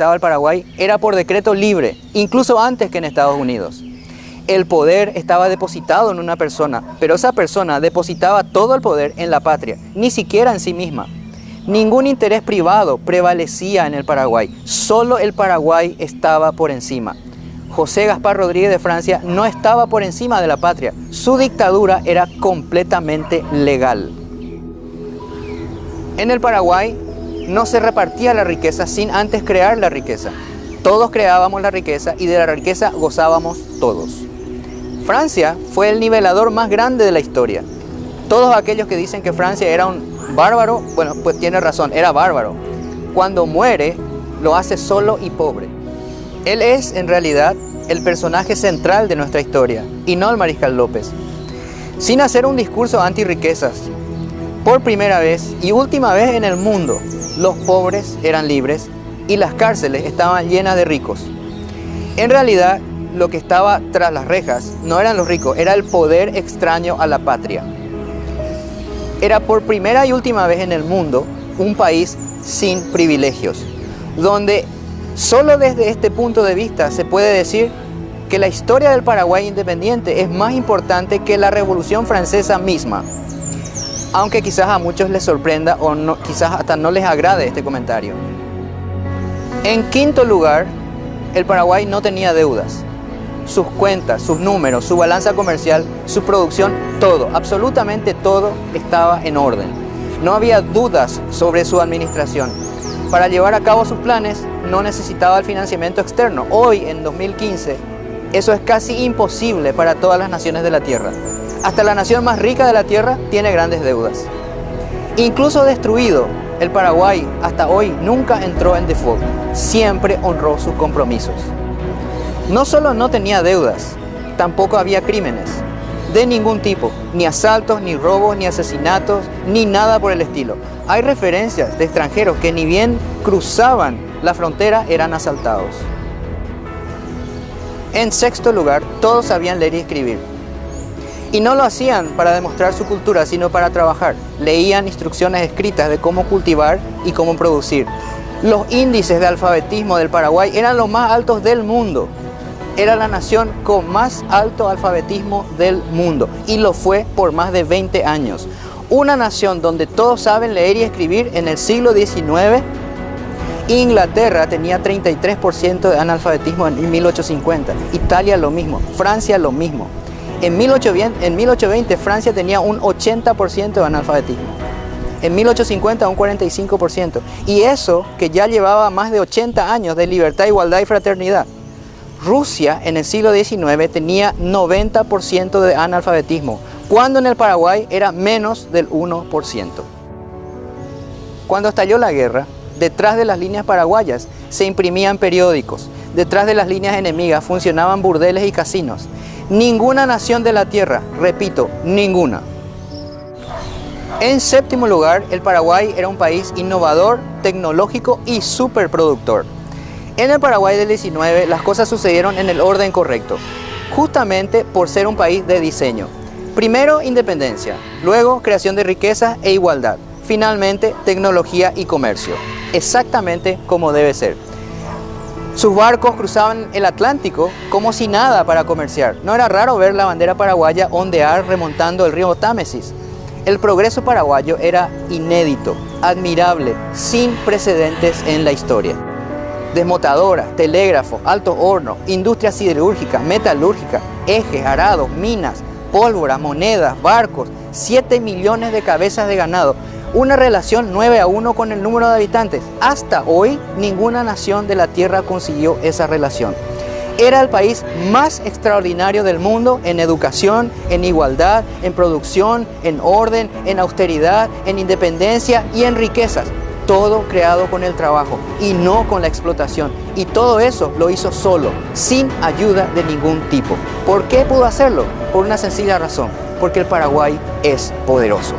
estaba el Paraguay era por decreto libre, incluso antes que en Estados Unidos. El poder estaba depositado en una persona, pero esa persona depositaba todo el poder en la patria, ni siquiera en sí misma. Ningún interés privado prevalecía en el Paraguay, solo el Paraguay estaba por encima. José Gaspar Rodríguez de Francia no estaba por encima de la patria, su dictadura era completamente legal. En el Paraguay no se repartía la riqueza sin antes crear la riqueza. Todos creábamos la riqueza y de la riqueza gozábamos todos. Francia fue el nivelador más grande de la historia. Todos aquellos que dicen que Francia era un bárbaro, bueno, pues tiene razón, era bárbaro. Cuando muere, lo hace solo y pobre. Él es, en realidad, el personaje central de nuestra historia, y no el Mariscal López. Sin hacer un discurso anti-riquezas, por primera vez y última vez en el mundo, los pobres eran libres y las cárceles estaban llenas de ricos. En realidad, lo que estaba tras las rejas no eran los ricos, era el poder extraño a la patria. Era por primera y última vez en el mundo un país sin privilegios, donde solo desde este punto de vista se puede decir que la historia del Paraguay independiente es más importante que la Revolución Francesa misma. Aunque quizás a muchos les sorprenda o no, quizás hasta no les agrade este comentario. En quinto lugar, el Paraguay no tenía deudas. Sus cuentas, sus números, su balanza comercial, su producción, todo, absolutamente todo estaba en orden. No había dudas sobre su administración. Para llevar a cabo sus planes no necesitaba el financiamiento externo. Hoy, en 2015, eso es casi imposible para todas las naciones de la Tierra. Hasta la nación más rica de la Tierra tiene grandes deudas. Incluso destruido, el Paraguay hasta hoy nunca entró en default. Siempre honró sus compromisos. No solo no tenía deudas, tampoco había crímenes de ningún tipo, ni asaltos, ni robos, ni asesinatos, ni nada por el estilo. Hay referencias de extranjeros que ni bien cruzaban la frontera eran asaltados. En sexto lugar, todos sabían leer y escribir. Y no lo hacían para demostrar su cultura, sino para trabajar. Leían instrucciones escritas de cómo cultivar y cómo producir. Los índices de alfabetismo del Paraguay eran los más altos del mundo. Era la nación con más alto alfabetismo del mundo y lo fue por más de 20 años. Una nación donde todos saben leer y escribir en el siglo XIX. Inglaterra tenía 33% de analfabetismo en 1850, Italia lo mismo, Francia lo mismo. En 1820 Francia tenía un 80% de analfabetismo, en 1850 un 45%. Y eso que ya llevaba más de 80 años de libertad, igualdad y fraternidad. Rusia en el siglo XIX tenía 90% de analfabetismo, cuando en el Paraguay era menos del 1%. Cuando estalló la guerra, detrás de las líneas paraguayas se imprimían periódicos, detrás de las líneas enemigas funcionaban burdeles y casinos. Ninguna nación de la tierra, repito, ninguna. En séptimo lugar, el Paraguay era un país innovador, tecnológico y superproductor. En el Paraguay del 19 las cosas sucedieron en el orden correcto, justamente por ser un país de diseño. Primero independencia, luego creación de riqueza e igualdad, finalmente tecnología y comercio, exactamente como debe ser. Sus barcos cruzaban el Atlántico como si nada para comerciar. No era raro ver la bandera paraguaya ondear remontando el río Támesis. El progreso paraguayo era inédito, admirable, sin precedentes en la historia. Desmotadoras, telégrafos, altos hornos, industria siderúrgica, metalúrgica, ejes, arados, minas, pólvora, monedas, barcos, 7 millones de cabezas de ganado, una relación 9-1 con el número de habitantes. Hasta hoy, ninguna nación de la Tierra consiguió esa relación. Era el país más extraordinario del mundo en educación, en igualdad, en producción, en orden, en austeridad, en independencia y en riquezas. Todo creado con el trabajo y no con la explotación. Y todo eso lo hizo solo, sin ayuda de ningún tipo. ¿Por qué pudo hacerlo? Por una sencilla razón, porque el Paraguay es poderoso.